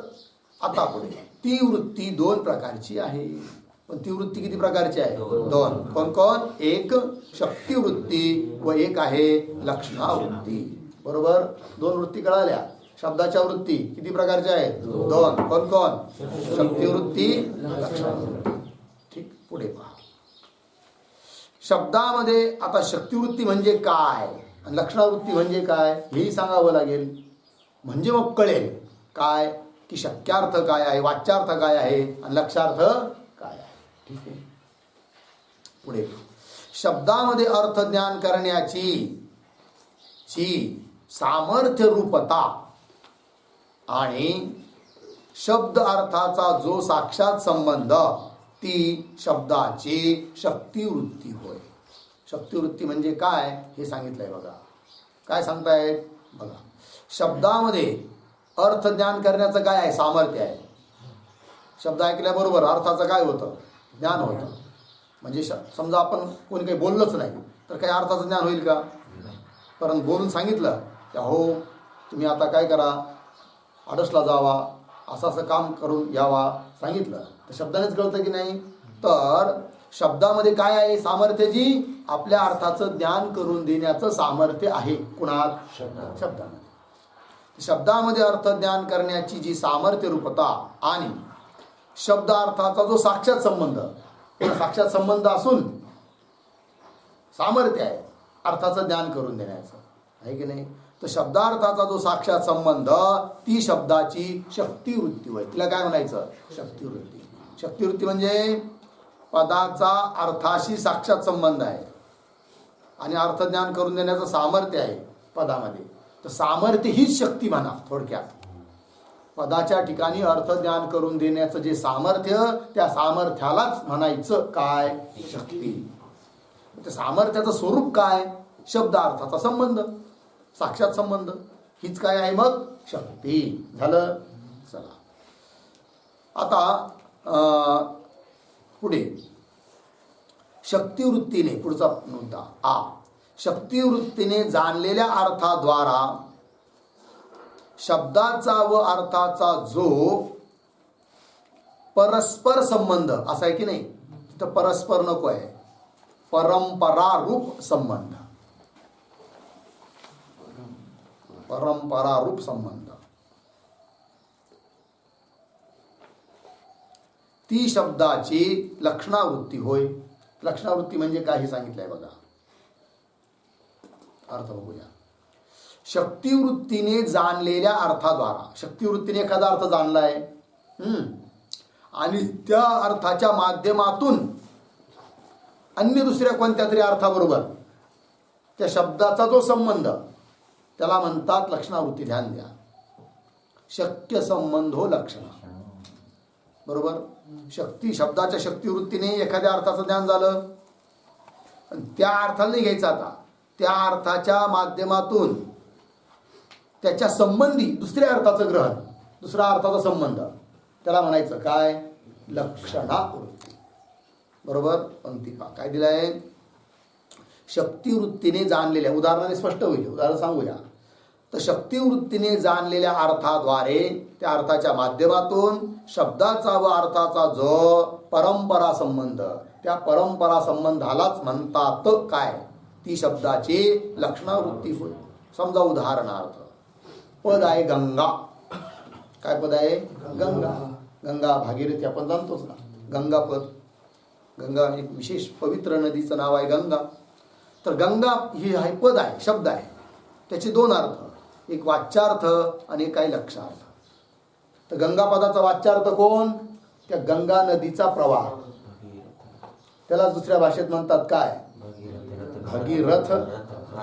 आता पुढे ती वृत्ती 2 प्रकारची आहे. पण ती वृत्ती किती प्रकारची आहे? 2. कोण कोण? एक शक्तिवृत्ती व एक आहे लक्षणावृत्ती. बरोबर. 2 वृत्ती कळाल्या. शब्दाच्या वृत्ती किती प्रकारच्या आहेत? 2. कोण कोण? शक्तिवृत्ती, लक्षणावृत्ती. ठीक. पुढे पहा. शब्दामध्ये आता शक्तिवृत्ती म्हणजे काय आणि लक्षणावृत्ती म्हणजे काय हेही सांगावं लागेल. म्हणजे मग कळेल काय की शक्यार्थ काय आहे, वाच्यार्थ काय आहे आणि लक्षार्थ काय आहे. ठीक आहे. पुढे शब्दामध्ये अर्थ ज्ञान करण्याची सामर्थ्य रूपता आणि शब्द अर्थाचा जो साक्षात संबंध ती शब्दाची शक्तिवृत्ती होय. शक्तिवृत्ती म्हणजे काय हे सांगितलंय बघा. काय सांगतायत बघा. शब्दामध्ये अर्थ ज्ञान करण्याचं काय आहे? सामर्थ्य आहे. शब्द ऐकल्याबरोबर अर्थाचं काय होतं? ज्ञान होतं. म्हणजे समजा आपण कोणी काही बोललंच नाही तर काही अर्थाचं ज्ञान होईल का? परंतु बोलून सांगितलं की हो तुम्ही आता काय करा, आडसला जावा, असं असं काम करून यावा, सांगितलं तर शब्दानेच कळतं की नाही. तर शब्दामध्ये काय आहे? सामर्थ्य. जी आपल्या अर्थाचं ज्ञान करून देण्याचं सामर्थ्य आहे. कुणात? शब्दामध्ये. शब्दामध्ये अर्थ ज्ञान करण्याची जी सामर्थ्य रूपता आणि शब्द अर्थाचा जो साक्षात संबंध, साक्षात संबंध असून सामर्थ्य आहे अर्थाचं ज्ञान करून देण्याचं, आहे की नाही. तर शब्दार्थाचा जो साक्षात संबंध ती शब्दाची शक्तिवृत्ती होय. तिला काय म्हणायचं? शक्तिवृत्ती. शक्तिवृत्ती म्हणजे पदाचा अर्थाशी साक्षात संबंध आहे आणि अर्थज्ञान करून देण्याचं सामर्थ्य आहे पदामध्ये. तर सामर्थ्य हीच शक्ती म्हणा थोडक्यात. पदाच्या ठिकाणी अर्थज्ञान करून देण्याचं जे सामर्थ्य, त्या सामर्थ्यालाच म्हणायचं काय? शक्ती. त्या सामर्थ्याचं स्वरूप काय? शब्द अर्थाचा संबंध, साक्षात संबंध. हीच काय आहे मग? शक्ती. झालं. चला आता पुढे शक्तिवृत्तीने, पुढचा मुद्दा आ, शक्तिवृत्तीने जाणलेल्या अर्थाद्वारा शब्दाचा व अर्थाचा जो परस्पर संबंध असा आहे की नाही, तिथं परस्पर नको आहे, परंपरारूप संबंध. परंपरारूप संबंध, ती शब्दाची लक्षणावृत्ती होय. लक्षणावृत्ती म्हणजे काय हे सांगितलंय बघा. अर्थ बघूया. शक्तिवृत्तीने जाणलेल्या अर्थाद्वारा, शक्तिवृत्तीने एखादा अर्थ जाणलाय आणि त्या अर्थाच्या माध्यमातून अन्य दुसऱ्या कोणत्या तरी अर्थाबरोबर त्या शब्दाचा जो संबंध, त्याला म्हणतात लक्षणावृत्ती. ध्यान द्या. शक्य संबंधो लक्षण. बरोबर. शक्ती, शब्दाच्या शक्तिवृत्तीने एखाद्या अर्थाचं ज्ञान झालं, त्या अर्थाला नाही घ्यायचं. आता त्या अर्थाच्या माध्यमातून त्याच्या संबंधी दुसऱ्या अर्थाचं ग्रहण, दुसऱ्या अर्थाचा संबंध, त्याला म्हणायचं काय? लक्षणावृत्ती. बरोबर. पंक्ती पहा काय दिलंय. शक्तिवृत्तीने जाणलेल्या, उदाहरणाने स्पष्ट होईल, उदाहरण सांगूया. तर शक्तिवृत्तीने जाणलेल्या अर्थाद्वारे, त्या अर्थाच्या माध्यमातून शब्दाचा व अर्थाचा जो परंपरा संबंध, त्या परंपरा संबंधालाच म्हणतात काय? ती शब्दाची लक्षणावृत्ती होय. समजा उदाहरणार्थ पद आहे गंगा. काय पद आहे? गंगा. गंगा भागीरथी आपण जाणतोच ना. गंगा पद, गंगा एक विशेष पवित्र नदीचं नाव आहे गंगा. तर गंगा ही आहे पद आहे, शब्द आहे. त्याचे दोन अर्थ, एक वाच्यार्थ आणि एक काही लक्षार्थ. तर गंगा पदाचा वाच्यार्थ कोण? त्या गंगा नदीचा प्रवाह. त्याला दुसऱ्या भाषेत म्हणतात काय? भगीरथ.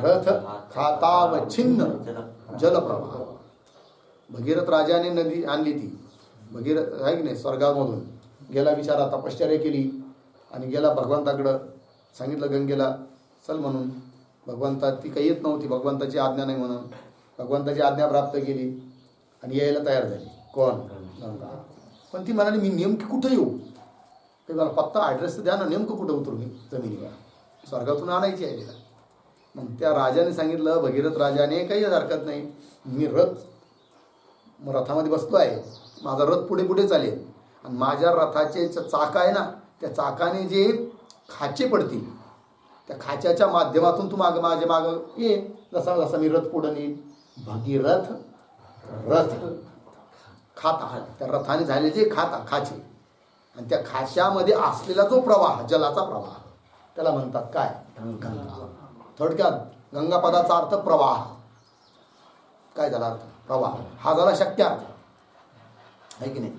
रथ खाता व छिन्न जलप्रवाह. भगीरथ राजाने नदी आणली, ती भगीरथ आहे की नाही, स्वर्गामधून गेला, बिचारा तपश्चर्या केली आणि गेला भगवंताकडं, सांगितलं गंगेला चल म्हणून. भगवंता ती काही येत नव्हती, भगवंताची आज्ञा नाही म्हणून भगवंताची आज्ञा प्राप्त केली आणि यायला तयार झाली. कोण? गंगा. पण ती म्हणाली मी नेमकी कुठं येऊ? ते मला पत्ता ॲड्रेस द्या ना, नेमकं कुठं उतरू मी जमिनीवर, स्वर्गातून आणायची आहे तिला. मग त्या राजाने सांगितलं, भगीरथ राजाने, काही हरकत नाही, मी रथामध्ये बसलो आहे, माझा रथ पुढे पुढे चालेल आणि माझ्या रथाचे चाक आहे ना, त्या चाकाने जे खाचे पडतील, त्या खाच्याच्या माध्यमातून तू माझे मागं ये, जसा जसा मी रथ पुढे नेईन. भगीरथ रथ खाता, त्या रथाने झाले जे खाचे, आणि त्या खाच्यामध्ये असलेला जो प्रवाह, जलाचा प्रवाह, त्याला म्हणतात काय? गंगा. थोडक्यात गंगा पदाचा अर्थ प्रवाह. काय झाला अर्थ? प्रवाह. हा झाला शक्यार्थ, आहे की नाही.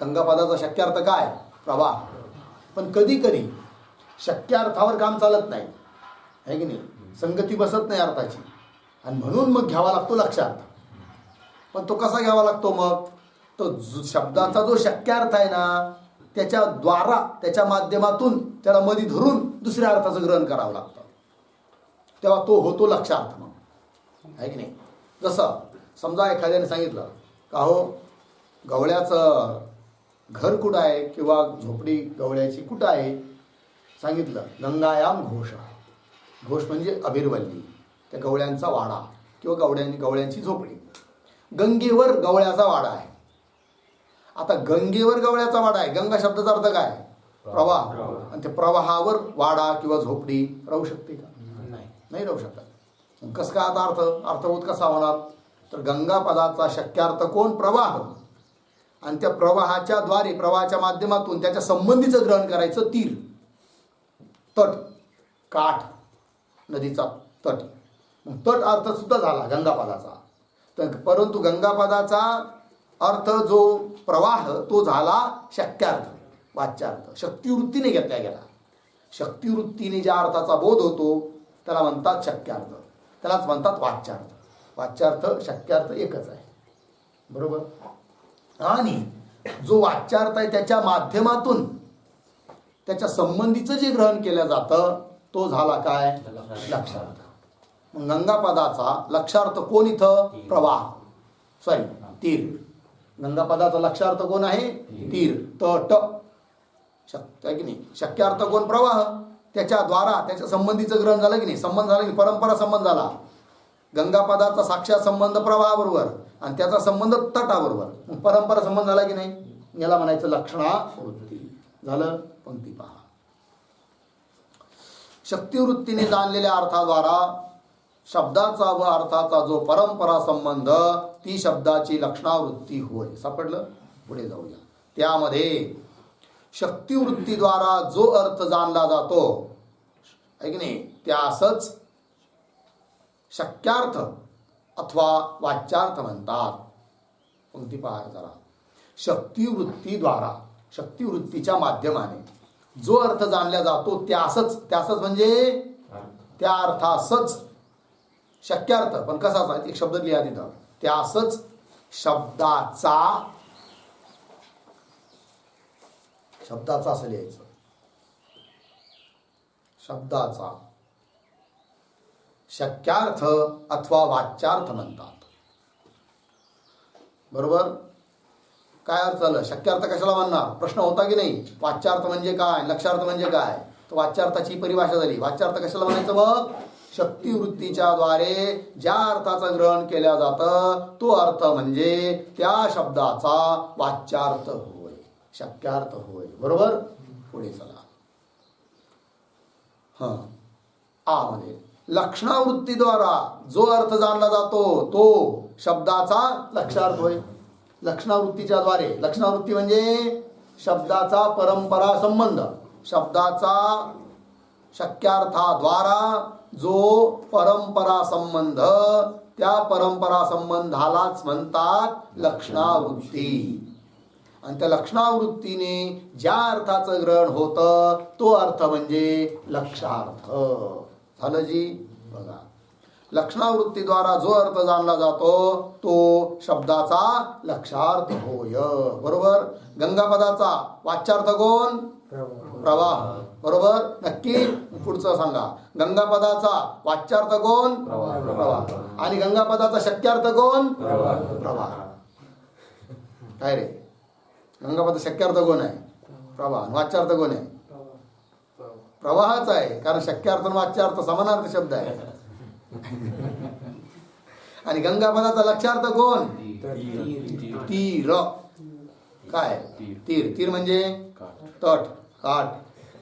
गंगा पदाचा शक्यार्थ काय? प्रवाह. पण कधी कधी शक्यार्थावर काम चालत नाही, आहे की नाही, संगती बसत नाही अर्थाची, आणि म्हणून मग घ्यावा लागतो लक्षार्थ. पण तो कसा घ्यावा लागतो मग? तो शब्दाचा जो शक्यार्थ आहे ना, त्याच्या द्वारा, त्याच्या माध्यमातून त्याला मध्ये धरून दुसऱ्या अर्थाचं ग्रहण करावं लागतं, तेव्हा तो होतो लक्षार्थ मग, आहे की नाही. जसं समजा एखाद्याने सांगितलं का हो गवळ्याचं घर कुठं आहे किंवा झोपडी गवळ्याची कुठं आहे, सांगितलं गंगायाम घोष. घोष म्हणजे अभिरवल्ली, त्या गवळ्यांचा वाडा किंवा गवळ्यांची झोपडी. गंगेवर गवळ्याचा वाडा आहे. आता गंगेवर गवळ्याचा वाडा आहे, गंगा शब्दाचा अर्थ काय? प्रवाह. आणि त्या प्रवाहावर वाडा किंवा झोपडी राहू शकते का? नाही राहू शकत. कसं काय आता अर्थबोध कसा होणार? तर गंगा पदाचा शक्यार्थ कोण? प्रवाह. आणि त्या प्रवाहाच्या द्वारे, प्रवाहाच्या माध्यमातून त्याच्या संबंधीचं ग्रहण करायचं तीर, तट, काठ, नदीचा तट. मग तट अर्थ सुद्धा झाला गंगापदाचा. तर परंतु गंगापदाचा अर्थ जो प्रवाह तो झाला शक्यार्थ, वाच्यार्थ, शक्तिवृत्तीने घेतला गेला. शक्तिवृत्तीने ज्या अर्थाचा बोध होतो त्याला म्हणतात शक्यार्थ, त्यालाच म्हणतात वाच्यार्थ. वाच्यार्थ शक्यार्थ एकच आहे, बरोबर. आणि जो वाच्यार्थ आहे त्याच्या माध्यमातून त्याच्या संबंधीचं जे ग्रहण केलं जातं तो झाला काय, लक्षार्थ. मग गंगापदाचा लक्षार्थ कोण इथं, प्रवाह, सॉरी तीर. गंगापदाचा लक्षार्थ कोण आहे, तीर, तट. आहे की नाही. शक्यार्थ कोण, प्रवाह, त्याच्या द्वारा त्याच्या संबंधीचं ग्रहण झालं की नाही, संबंध झाला की नाही, परंपरा संबंध झाला. गंगापदाचा साक्षात संबंध प्रवाहाबरोबर आणि त्याचा संबंध तटाबरोबर, मग परंपरा संबंध झाला की नाही, याला म्हणायचं लक्षणावृत्ती. झालं. पंक्ती पहा. शक्तिवृत्तीने जाणलेल्या अर्थाद्वारा शब्दाचा व अर्थाचा जो परंपरा संबंध ती शब्दाची लक्षणावृत्ती होय. सापडलं. पुढे जाऊया. त्यामध्ये शक्तिवृत्तीद्वारा जो अर्थ जाणला जातो आहे की नाही त्यासच शक्यार्थ अथवा वाच्यार्थ म्हणतात. पंक्ती पहा जरा. शक्तिवृत्तीद्वारा, शक्तिवृत्तीच्या माध्यमाने जो अर्थ जाणला जातो त्यासच, त्यासच म्हणजे त्या अर्थासच शक्यार्थ, पण कसाचा एक शब्द लिहा तिथं, त्यासच शब्दाचा, शब्दाचा असं लिहायचं, शब्दाचा शक्यार्थ अथवा वाच्यार्थ म्हणतात. बरोबर. काय अर्थ झालं, शक्यार्थ कशाला म्हणणार, प्रश्न होता की नाही. वाच्यार्थ म्हणजे काय, लक्षार्थ म्हणजे काय, तर वाच्यार्थाची परिभाषा झाली. वाच्यार्थ कशाला म्हणायचं, मग शक्तिवृत्तीच्या द्वारे ज्या अर्थाचं ग्रहण केल्या जातं तो अर्थ म्हणजे त्या शब्दाचा वाच्यार्थ होय, शक्यार्थ होय. बरोबर. पुढे चला. आ मध्ये लक्षणावृत्तीद्वारा जो अर्थ जाणला जातो तो शब्दाचा लक्षार्थ होय. लक्षणावृत्तीच्या द्वारे, लक्षणावृत्ती म्हणजे शब्दाचा परंपरा संबंध, शब्दाचा शक्यार्थाद्वारा जो परंपरा संबंध, त्या परंपरा संबंधालाच म्हणतात लक्षणावृत्ती. आणि त्या लक्षणावृत्तीने ज्या अर्थाचं ग्रहण होतं तो अर्थ म्हणजे लक्षार्थ. झालं जी. बघा. लक्षणावृत्तीद्वारा जो अर्थ जाणला जातो तो शब्दाचा लक्षार्थ होय. बरोबर. गंगापदाचा वाच्यार्थ कोण, प्रवाह. बरोबर. नक्की. पुढचं सांगा. गंगापदाचा वाच्यार्थ कोण, प्रवाह. आणि गंगापदाचा शक्यार्थ कोण, प्रवाह. काय रे, गंगापद शक्यार्थ कोण आहे, प्रवाह. वाच्यार्थ कोण आहे, प्रवाहाच आहे. कारण शक्यार्थ आणि वाच्यार्थ समानार्थ शब्द आहे. आणि गंगापदाचा लक्षार्थ कोण, तीर. काय, तीर. तीर म्हणजे तट, काठ.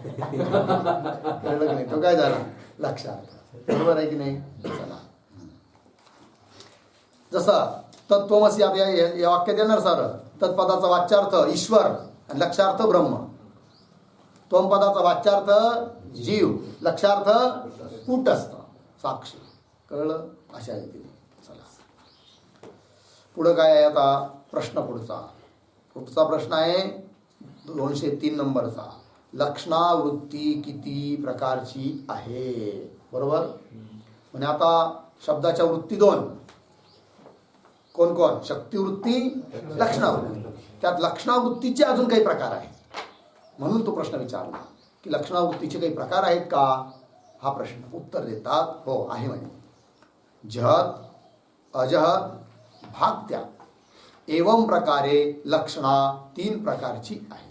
कळलं की नाही. तो काय झाला, लक्षार्थ. बरोबर आहे की नाही. चला. जसं तत्त्वमसी आता या वाक्यात येणार सर. तत्पदाचा वाच्यार्थ ईश्वर आणि लक्षार्थ ब्रह्म. त्वम पदाचा वाच्यार्थ जीव, लक्षार्थ कूटस्थ, साक्षी. कळलं. अशा रीतीने. चला पुढं काय आहे आता प्रश्न. पुढचा प्रश्न आहे 203 नंबरचा. लक्षणावृत्ती किती प्रकारची आहे. बरोबर. म्हणजे आता शब्दाच्या वृत्ती दोन. कोण कोण, शक्तिवृत्ती, लक्षणावृत्ती. त्यात लक्षणावृत्तीचे अजून काही प्रकार आहेत. म्हणून तो प्रश्न विचारला की लक्षणावृत्तीचे काही प्रकार आहेत का. हा प्रश्न उत्तर देतात हो आहे म्हणे. जहत, अजहत, भागत्या एवं प्रकारे लक्षणा 3 प्रकारची आहे.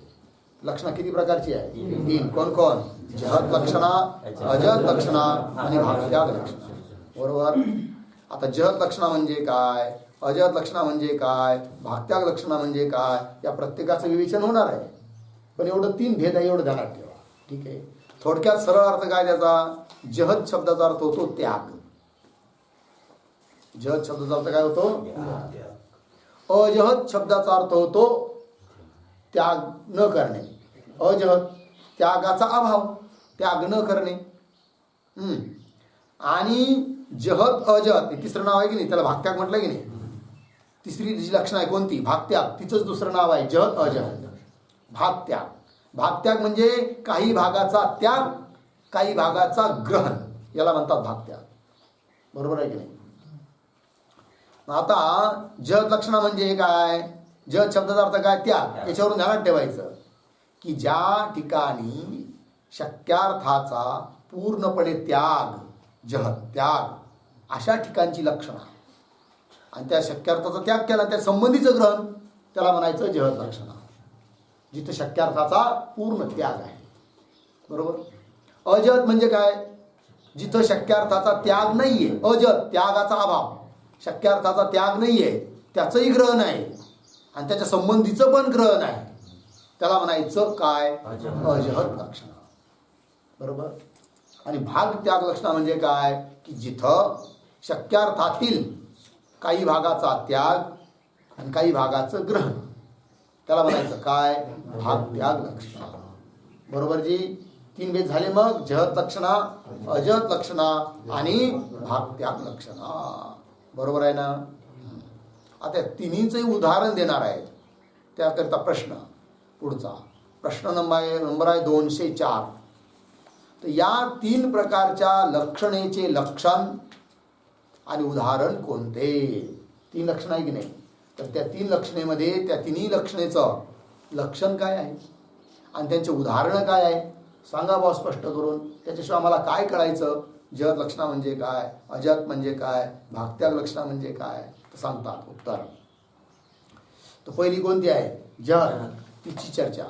लक्षणा किती प्रकारची आहे, 3. कोण कोण, जहत लक्षणा, अजहत लक्षणा आणि भागत्याग लक्षणा. बरोबर. आता जहत लक्षणा म्हणजे काय, अजहत लक्षणा म्हणजे काय, भागत्याग लक्षणा म्हणजे काय, या प्रत्येकाचं विवेचन होणार आहे. पण एवढं 3 भेद आहे एवढं ध्यानात ठेवा. ठीक आहे. थोडक्यात सरळ अर्थ काय त्याचा. जहत शब्दाचा अर्थ होतो त्याग. जहत शब्दाचा अर्थ काय होतो, अजहत शब्दाचा अर्थ होतो त्याग न करणे. अजहत त्यागाचा अभाव, त्याग न करणे. आणि जहत अजहत हे तिसरं नाव आहे की नाही, त्याला भागत्याग म्हटलं की नाही. तिसरी जी लक्षणं आहे कोणती, भागत्याग, तिचंच दुसरं नाव आहे जहत अजहत. भागत्याग, भागत्याग म्हणजे काही भागाचा त्याग, काही भागाचा ग्रहण, याला म्हणतात भागत्याग. बरोबर आहे की नाही. आता जहत लक्षणा म्हणजे काय, जहत शब्दाचा अर्थ काय, त्याग. याच्यावरून ध्यानात ठेवायचं की ज्या ठिकाणी शक्यार्थाचा पूर्णपणे त्याग, जहत त्याग, अशा ठिकाणची लक्षणं, आणि त्या शक्यार्थाचा त्याग केला त्या संबंधीचं ग्रहण, त्याला म्हणायचं जहत लक्षणा. जिथं शक्यार्थाचा पूर्ण त्याग आहे. बरोबर. अजहत म्हणजे काय, जिथं शक्यार्थाचा त्याग नाहीये, अजहत त्यागाचा अभाव, शक्यार्थाचा त्याग नाहीये, त्याचंही ग्रहण आहे आणि त्याच्या संबंधीचं पण ग्रहण आहे, त्याला म्हणायचं काय, अजहत लक्षणा. बरोबर. आणि भाग त्याग लक्षणा म्हणजे काय, की जिथं शक्यार्थातील काही भागाचा त्याग आणि काही भागाचं ग्रहण, त्याला म्हणायचं काय, भाग त्याग लक्षणा. बरोबर जी. 3 भेद झाले मग, जहत लक्षणा, अजहत लक्षणा आणि भाग त्याग लक्षणा. बरोबर आहे ना. आता तिन्हीचे उदाहरण देणार आहेत. त्याकरिता प्रश्न, पुढचा प्रश्न नंबर आहे 204. तर या 3 प्रकारच्या लक्षणेचे लक्षण आणि उदाहरण कोणते. 3 लक्षण आहे की नाही, तर त्या 3 लक्षणेमध्ये त्या तिन्ही लक्षणेचं लक्षण काय आहे आणि त्यांचे उदाहरण काय आहे, सांगा बॉस स्पष्ट करून. त्याच्याशिवाय आम्हाला काय कळायचं, जहत लक्षणा म्हणजे काय, अजहत म्हणजे काय, भागत्याग लक्षणा म्हणजे काय, तर सांगतात उत्तर. तर पहिली कोणती आहे, जहत. तिची चर्चा.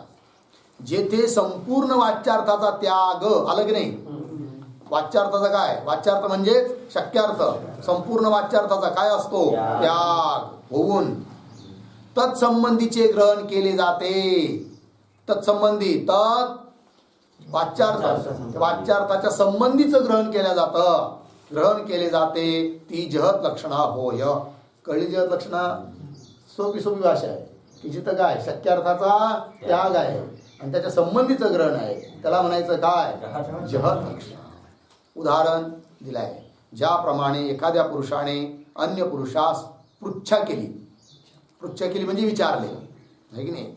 जेथे संपूर्ण वाच्यार्थाचा त्याग, आलं की नाही. वाच्यार्थाचा काय, वाच्यार्थ म्हणजे शक्यार्थ, संपूर्ण वाच्यार्थाचा काय असतो, त्याग होऊन तत्संबंधीचे ग्रहण केले जाते. तत्संबंधी, तत् वाच्यार्थ, वाच्यार्थाच्या संबंधीचं ग्रहण केलं जातं, ग्रहण केले जाते, ती जहत लक्षणा होय. कळली जहत लक्षणा. सोपी सोपी भाषा आहे की जिथं काय शक्यार्थाचा त्याग आहे आणि त्याच्या संबंधीचं ग्रहण आहे, त्याला म्हणायचं काय, जहत लक्षणा. उदाहरण दिलंय. ज्याप्रमाणे एखाद्या पुरुषाने अन्य पुरुषास पृच्छा केली, पृच्छा केली म्हणजे विचारले, आहे की नाही.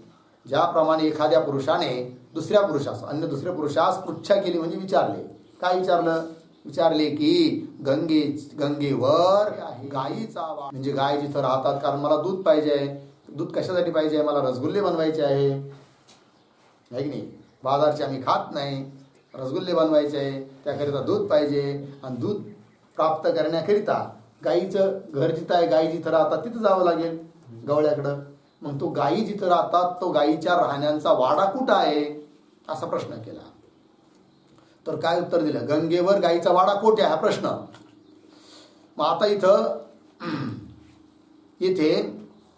ज्याप्रमाणे एखाद्या पुरुषाने दुसऱ्या पुरुषास, अन्य दुसऱ्या पुरुषास पृच्छा केली म्हणजे विचारले. काय विचारलं, विचारले की गंगेवर गायीचा वाढ, म्हणजे गाय जिथं राहतात, कारण मला दूध पाहिजे आहे. दूध कशासाठी पाहिजे आहे, मला रसगुल्ले बनवायचे आहे की नाही. बाजारचे आम्ही खात नाही, रसगुल्ले बनवायचे आहे, त्याकरिता दूध पाहिजे. आणि दूध प्राप्त करण्याकरिता गायीचं घर जिथं आहे, गायी जिथं राहतात तिथं जावं लागेल, गवळ्याकडं. मग तो गायी जिथं राहतात, तो गायीच्या राहण्यांचा वाडा कुठं आहे, असा प्रश्न केला. तर काय उत्तर दिलं, गंगेवर गायीचा वाडा कोठे आहे, हा प्रश्न. मग आता इथे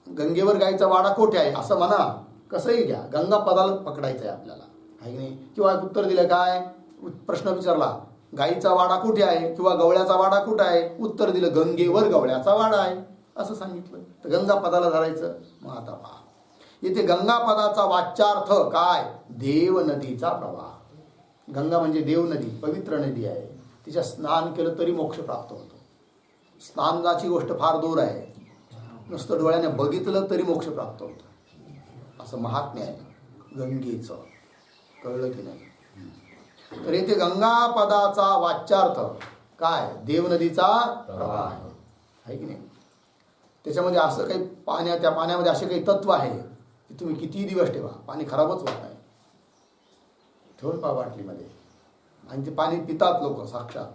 गंगेवर गायीचा वाडा कोठे आहे असं म्हणा, कसंही घ्या, गंगा पदाला पकडायचं आहे आपल्याला, आहे की नाही. किंवा उत्तर दिलं काय, प्रश्न विचारला गायीचा वाडा कुठे आहे किंवा गवळ्याचा वाडा कुठे आहे, उत्तर दिलं गंगेवर गवळ्याचा वाडा आहे असं सांगितलं. तर गंगा पदाला धरायचं. मग आता पहा, इथे गंगा पदाचा वाच्यार्थ काय, देव नदीचा प्रवाह. गंगा म्हणजे देव नदी, पवित्र नदी आहे, तिच्या स्नान केलं तरी मोक्ष प्राप्त होतो. स्नानाची गोष्ट फार दूर आहे, नुसतं डोळ्याने बघितलं तरी मोक्ष प्राप्त होतं, असं महात्म्य आहे गंगेचं. कळलं की नाही. तर इथे गंगा पदाचा वाच्यार्थ काय, देव नदीचा प्रवाह आहे की नाही. त्याच्यामध्ये असं काही त्या पाण्यामध्ये असे काही तत्व आहे की तुम्ही कितीही दिवस ठेवा, पाणी खराबच होत नाही. ठेवून पहा बाटलीमध्ये, आणि ते पाणी पितात लोक साक्षात,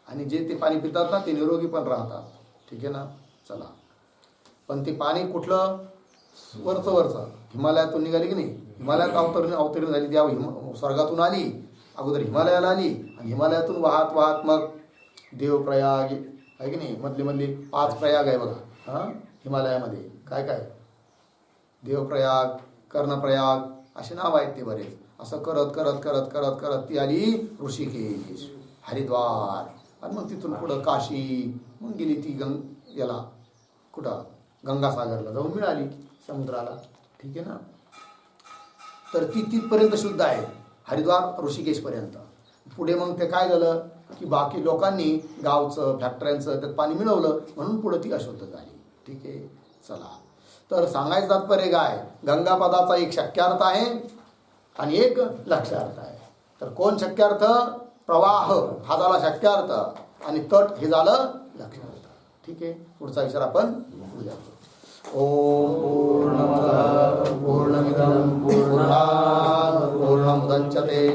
आणि जे ते पाणी पितात ना ते निरोगी पण राहतात. ठीक आहे ना. चला, पण ते पाणी कुठलं, वरचं हिमालयातून निघाली की नाही. हिमालयात अवतरण झाली, त्या स्वर्गातून आली, अगोदर हिमालयाला आली आणि हिमालयातून वाहत मग देवप्रयाग आहे की नाही. मधले 5 प्रयाग आहे बघा. हिमालयामध्ये काय देवप्रयाग, कर्णप्रयाग असे नाव आहेत ते बरेच. असं करत करत करत करत करत ती आली ऋषिकेश, हरिद्वार, आणि मग तिथून पुढं काशी, मग गेली ती याला कुठं, गंगासागरला जाऊन मिळाली, समुद्राला. ठीक आहे ना. तर ती तिथपर्यंत शुद्ध आहे, हरिद्वार ऋषिकेशपर्यंत. पुढे मग ते काय झालं, की बाकी लोकांनी गावचं फॅक्टऱ्यांचं त्यात पाणी मिळवलं म्हणून पुढे ती अशुद्ध झाली. ठीक आहे, चला. तर सांगायचं तात्पर्य काय, गंगा पदाचा एक शक्यार्थ आहे आणि एक लक्ष्यार्थ आहे. तर कोण शक्यार्थ, प्रवाह हा झाला शक्यार्थ आणि तट हे झालं लक्ष्यार्थ. ठीक आहे, पुढचा विचार आपण उद्या करू. ओम पूर्णमद पूर्णमिदं पूर्णात् पूर्णमुदच्यते